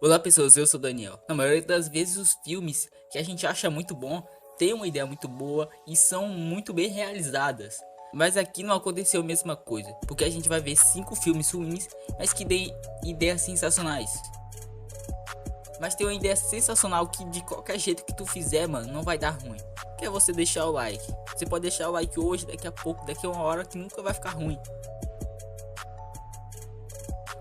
Olá pessoas, eu sou o Daniel. Na maioria das vezes os filmes que a gente acha muito bom têm uma ideia muito boa e são muito bem realizadas. Mas aqui não aconteceu a mesma coisa, porque a gente vai ver 5 filmes ruins, mas que têm ideias sensacionais. Mas tem uma ideia sensacional que de qualquer jeito que tu fizer, mano, não vai dar ruim. Que é você deixar o like. Você pode deixar o like hoje, daqui a pouco, daqui a uma hora que nunca vai ficar ruim.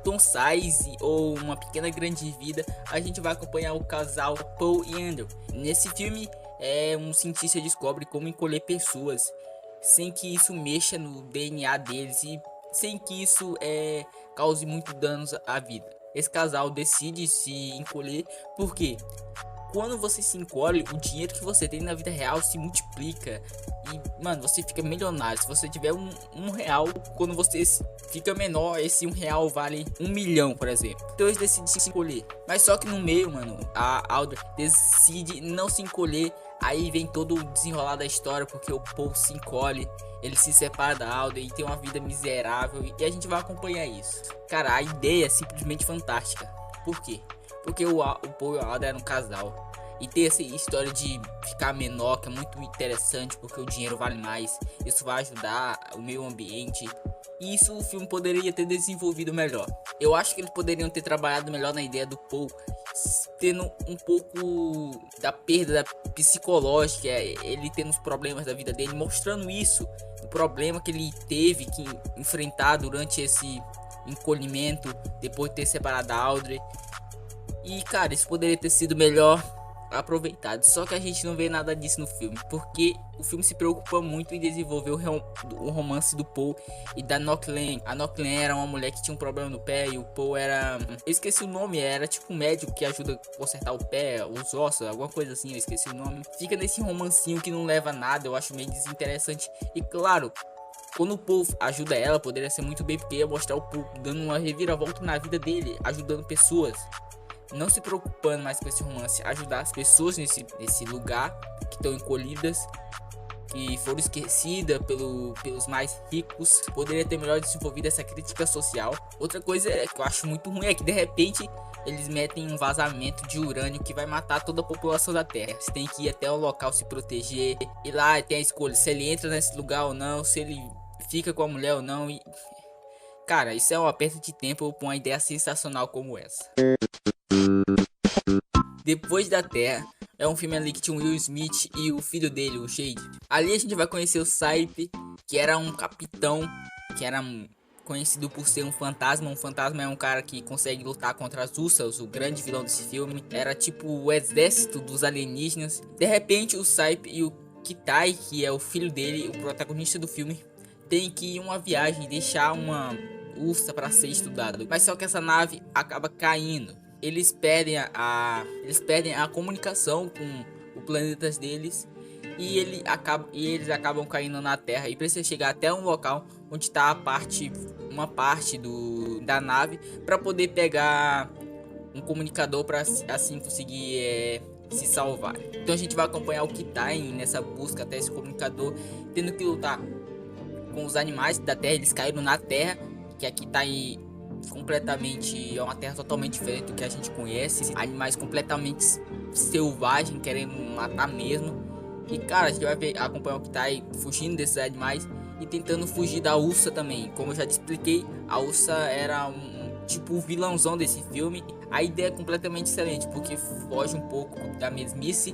Tom Size ou Uma Pequena Grande Vida, a gente vai acompanhar o casal Paul e Andrew. Nesse filme, um cientista descobre como encolher pessoas sem que isso mexa no DNA deles e sem que isso cause muito danos à vida. Esse casal decide se encolher porque quando você se encolhe, o dinheiro que você tem na vida real se multiplica. E, mano, você fica milionário. Se você tiver um real, quando você fica menor, esse um real vale 1 milhão, por exemplo. Então eles decidem se encolher. Mas só que no meio, mano, a Audrey decide não se encolher. Aí vem todo o desenrolar da história, porque o Paul se encolhe. Ele se separa da Audrey e tem uma vida miserável. E a gente vai acompanhar isso. Cara, a ideia é simplesmente fantástica. Por quê? Porque o Paul e a Audrey eram um casal. E ter essa história de ficar menor, que é muito interessante, porque o dinheiro vale mais. Isso vai ajudar o meio ambiente. E isso o filme poderia ter desenvolvido melhor. Eu acho que eles poderiam ter trabalhado melhor na ideia do Paul, tendo um pouco da perda psicológica, ele tendo os problemas da vida dele, mostrando isso, o problema que ele teve que enfrentar durante esse encolhimento, depois de ter separado da Audrey. E cara, isso poderia ter sido melhor aproveitado, só que a gente não vê nada disso no filme, porque o filme se preocupa muito em desenvolver o romance do Paul e da Knockland. A Knockland era uma mulher que tinha um problema no pé e o Paul era... eu esqueci o nome, era tipo um médico que ajuda a consertar o pé, os ossos, alguma coisa assim, eu esqueci o nome. Fica nesse romancinho que não leva a nada, eu acho meio desinteressante. E claro, quando o Paul ajuda ela, poderia ser muito bem, porque ia mostrar o Paul dando uma reviravolta na vida dele, ajudando pessoas, não se preocupando mais com esse romance, ajudar as pessoas nesse lugar que estão encolhidas, que foram esquecidas pelos mais ricos. Poderia ter melhor desenvolvido essa crítica social. Outra coisa que eu acho muito ruim é que de repente eles metem um vazamento de urânio que vai matar toda a população da Terra. Você tem que ir até o local se proteger, e lá tem a escolha se ele entra nesse lugar ou não, se ele fica com a mulher ou não. E cara, isso é uma perda de tempo com uma ideia sensacional como essa. Depois da Terra é um filme ali que tinha o Will Smith e o filho dele, o Shade. Ali a gente vai conhecer o Sype, que era um capitão, que era conhecido por ser um fantasma. Um fantasma é um cara que consegue lutar contra as Ursas, o grande vilão desse filme. Era tipo o exército dos alienígenas. De repente o Sype e o Kitai, que é o filho dele, o protagonista do filme, tem que ir em uma viagem e deixar uma ursa para ser estudado. Mas só que essa nave acaba caindo. Eles perdem a comunicação com o planeta deles e eles acabam caindo na Terra e precisam chegar até um local onde está uma parte da nave para poder pegar um comunicador para assim conseguir se salvar. Então a gente vai acompanhar o Kitai nessa busca até esse comunicador, tendo que lutar com os animais da Terra. Eles caíram na Terra, que aqui tá aí completamente, é uma terra totalmente diferente do que a gente conhece, animais completamente selvagens, querendo matar mesmo. E cara, a gente vai acompanhar o que tá aí fugindo desses animais e tentando fugir da Ursa também. Como eu já te expliquei, a Ursa era tipo o vilãozão desse filme. A ideia é completamente excelente, porque foge um pouco da mesmice,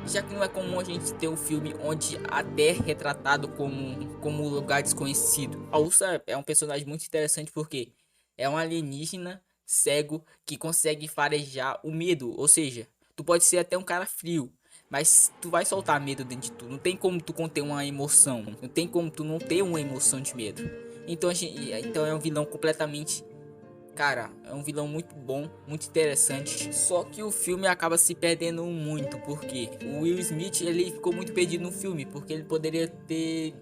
já que não é comum a gente ter um filme onde a Terra é retratado como um lugar desconhecido. A Ursa é um personagem muito interessante porque é um alienígena cego que consegue farejar o medo. Ou seja, tu pode ser até um cara frio, mas tu vai soltar medo dentro de tu. Não tem como tu conter uma emoção. Não tem como tu não ter uma emoção de medo. Então é um vilão completamente... cara, é um vilão muito bom, muito interessante. Só que o filme acaba se perdendo muito, porque o Will Smith, ele ficou muito perdido no filme, porque ele poderia ter...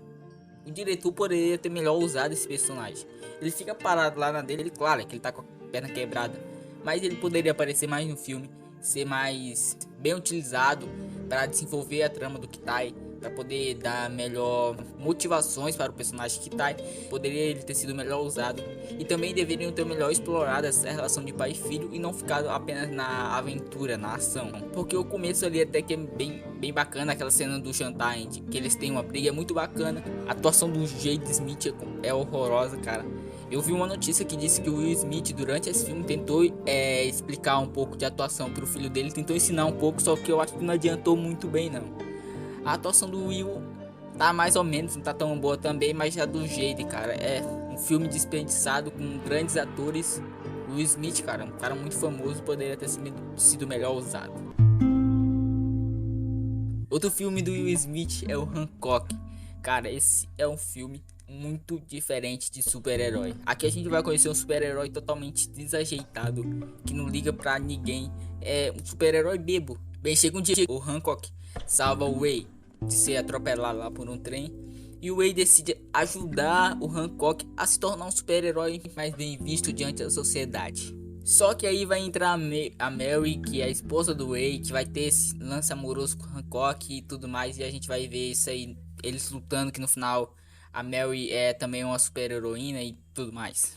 o diretor poderia ter melhor usado esse personagem. Ele fica parado lá na dele, claro que ele tá com a perna quebrada, mas ele poderia aparecer mais no filme, ser mais bem utilizado para desenvolver a trama do Kitai, para poder dar melhor motivações para o personagem que tá. Poderia ele ter sido melhor usado. E também deveriam ter melhor explorado essa relação de pai e filho e não ficado apenas na aventura, na ação. Porque o começo ali até que é bem bacana, aquela cena do jantar em que eles têm uma briga, é muito bacana. A atuação do Jade Smith é horrorosa, cara. Eu vi uma notícia que disse que o Will Smith durante esse filme tentou explicar um pouco de atuação pro filho dele, tentou ensinar um pouco, só que eu acho que não adiantou muito bem não. A atuação do Will tá mais ou menos, não tá tão boa também, mas já do Jade, cara, é um filme desperdiçado com grandes atores. O Will Smith, cara, um cara muito famoso, poderia ter sido melhor usado. Outro filme do Will Smith é o Hancock. Cara, esse é um filme muito diferente de super-herói. Aqui a gente vai conhecer um super-herói totalmente desajeitado, que não liga pra ninguém. É um super-herói bebo. Bem, chega um dia, o Hancock salva o Way de ser atropelado lá por um trem. E o Way decide ajudar o Hancock a se tornar um super-herói mais bem visto diante da sociedade. Só que aí vai entrar a Mary, que é a esposa do Way, que vai ter esse lance amoroso com o Hancock e tudo mais. E a gente vai ver isso aí, eles lutando, que no final a Mary é também uma super heroína e tudo mais.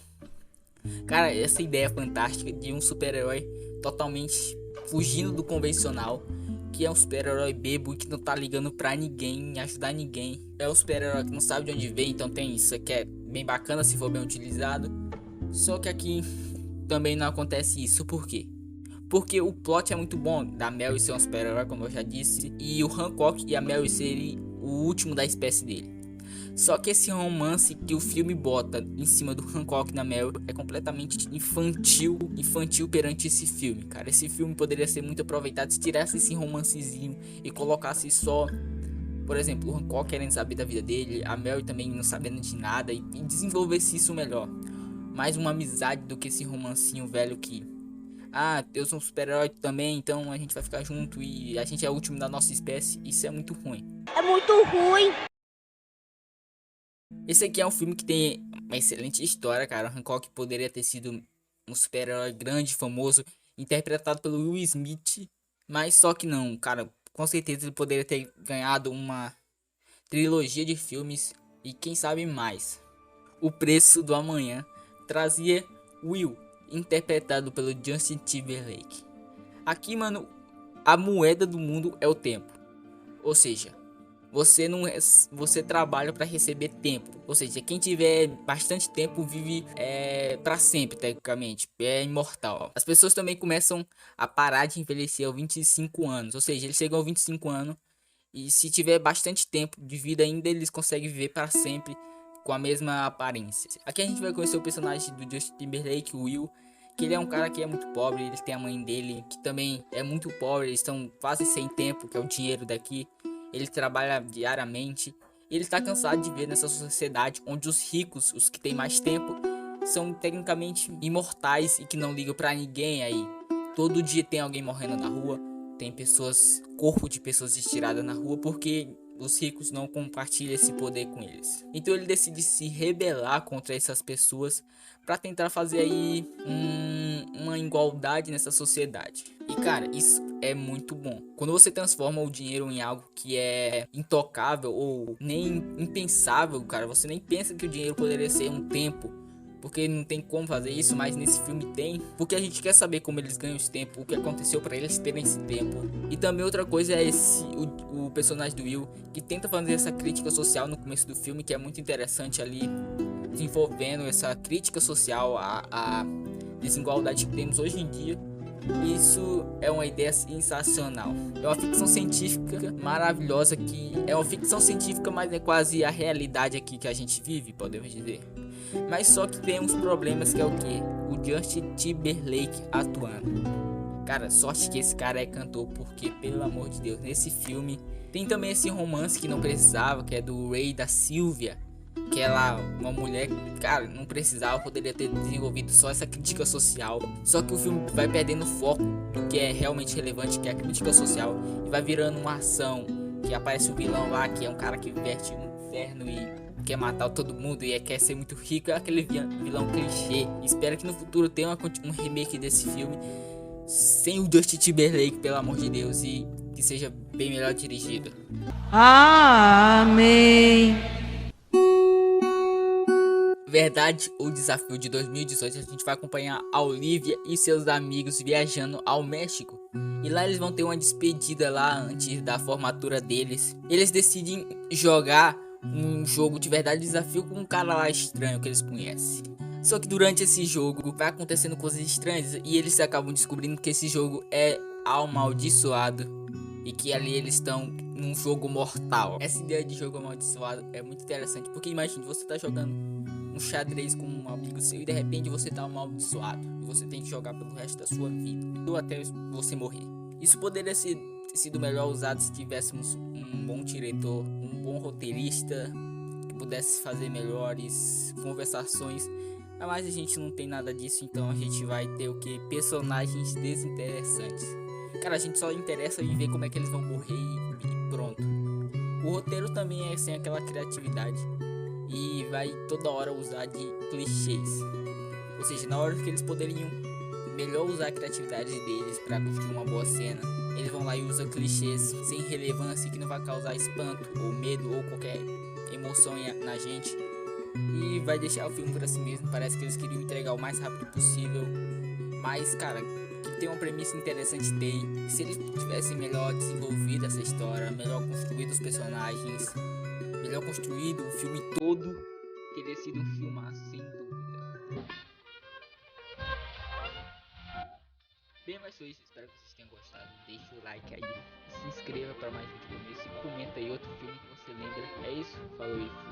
Cara, essa ideia fantástica de um super-herói totalmente fugindo do convencional, que é um super-herói bebo que não tá ligando pra ninguém, ajudar ninguém. É um super-herói que não sabe de onde vem, então tem isso que é bem bacana se for bem utilizado. Só que aqui também não acontece isso, por quê? Porque o plot é muito bom da Mary ser um super-herói, como eu já disse, e o Hancock e a Mary serem o último da espécie dele. Só que esse romance que o filme bota em cima do Hancock na Mary é completamente infantil perante esse filme, cara. Esse filme poderia ser muito aproveitado se tirasse esse romancezinho e colocasse só, por exemplo, o Hancock querendo saber da vida dele, a Mary também não sabendo de nada, e desenvolvesse isso melhor. Mais uma amizade do que esse romancinho velho que... Ah, eu sou um super-herói também, então a gente vai ficar junto e a gente é o último da nossa espécie. Isso é muito ruim. É muito ruim. Esse aqui é um filme que tem uma excelente história, cara. O Hancock poderia ter sido um super-herói grande, famoso, interpretado pelo Will Smith, mas só que não, cara. Com certeza ele poderia ter ganhado uma trilogia de filmes e quem sabe mais. O Preço do Amanhã trazia Will, interpretado pelo Justin Timberlake. Aqui, mano, a moeda do mundo é o tempo. Ou seja, você trabalha para receber tempo. Ou seja, quem tiver bastante tempo vive para sempre, tecnicamente, é imortal. As pessoas também começam a parar de envelhecer aos 25 anos. Ou seja, eles chegam aos 25 anos e se tiver bastante tempo de vida ainda, eles conseguem viver para sempre com a mesma aparência. Aqui a gente vai conhecer o personagem do Justin Timberlake, o Will, que ele é um cara que é muito pobre. Ele tem a mãe dele que também é muito pobre, eles estão quase sem tempo, que é o dinheiro daqui. Ele trabalha diariamente. Ele está cansado de ver nessa sociedade onde os ricos, os que têm mais tempo, são tecnicamente imortais e que não ligam pra ninguém aí. Todo dia tem alguém morrendo na rua, tem pessoas, corpo de pessoas estiradas na rua porque os ricos não compartilham esse poder com eles. Então ele decide se rebelar contra essas pessoas para tentar fazer aí uma igualdade nessa sociedade. E cara, isso é muito bom. Quando você transforma o dinheiro em algo que é intocável ou nem impensável, cara, você nem pensa que o dinheiro poderia ser um tempo, porque não tem como fazer isso, mas nesse filme tem, porque a gente quer saber como eles ganham esse tempo, o que aconteceu para eles terem esse tempo. E também outra coisa é o personagem do Will, que tenta fazer essa crítica social no começo do filme, que é muito interessante ali, desenvolvendo essa crítica social à desigualdade que temos hoje em dia. Isso é uma ideia sensacional. É uma ficção científica maravilhosa, que é uma ficção científica, mas é quase a realidade aqui que a gente vive, podemos dizer. Mas só que tem uns problemas, que é o que? O Justin Timberlake atuando. Cara, sorte que esse cara é cantor, porque pelo amor de Deus, nesse filme tem também esse romance que não precisava, que é do Ray e da Sylvia, que ela, uma mulher, cara, não precisava, poderia ter desenvolvido só essa crítica social. Só que o filme vai perdendo o foco do que é realmente relevante, que é a crítica social, e vai virando uma ação, que aparece o vilão lá, que é um cara que veste um inferno e quer matar todo mundo e quer ser muito rico. É aquele vilão clichê. Espero que no futuro tenha um remake desse filme sem o Justin Timberlake, pelo amor de Deus, e que seja bem bem melhor dirigido. Amém. Verdade ou desafio de 2018, a gente vai acompanhar a Olivia e seus amigos viajando ao México. E lá eles vão ter uma despedida lá antes da formatura deles. Eles decidem jogar um jogo de verdade desafio com um cara lá estranho que eles conhecem. Só que durante esse jogo vai acontecendo coisas estranhas e eles acabam descobrindo que esse jogo é amaldiçoado e que ali eles estão num jogo mortal. Essa ideia de jogo amaldiçoado é muito interessante, porque imagine, você tá jogando um xadrez com um amigo seu e de repente você tá amaldiçoado e você tem que jogar pelo resto da sua vida ou até você morrer. Isso poderia ter sido melhor usado se tivéssemos um bom diretor, um bom roteirista que pudesse fazer melhores conversações. Mas a gente não tem nada disso, então a gente vai ter o que? Personagens desinteressantes. Cara, a gente só interessa em ver como é que eles vão morrer e pronto. O roteiro também é sem aquela criatividade e vai toda hora usar de clichês. Ou seja, na hora que eles poderiam melhor usar a criatividade deles para construir uma boa cena, eles vão lá e usam clichês sem relevância que não vai causar espanto ou medo ou qualquer emoção na gente. E vai deixar o filme por assim mesmo. Parece que eles queriam entregar o mais rápido possível. Mas, cara, que tem uma premissa interessante, tem. Se eles tivessem melhor desenvolvido essa história, melhor construído os personagens, melhor construído o filme todo, teria sido um filmaço, sem dúvida. Bem, mas foi isso. Espero que vocês tenham gostado. Deixa o like aí. Se inscreva para mais vídeos como esse. Comenta aí outro filme que você lembra. É isso. Falou aí.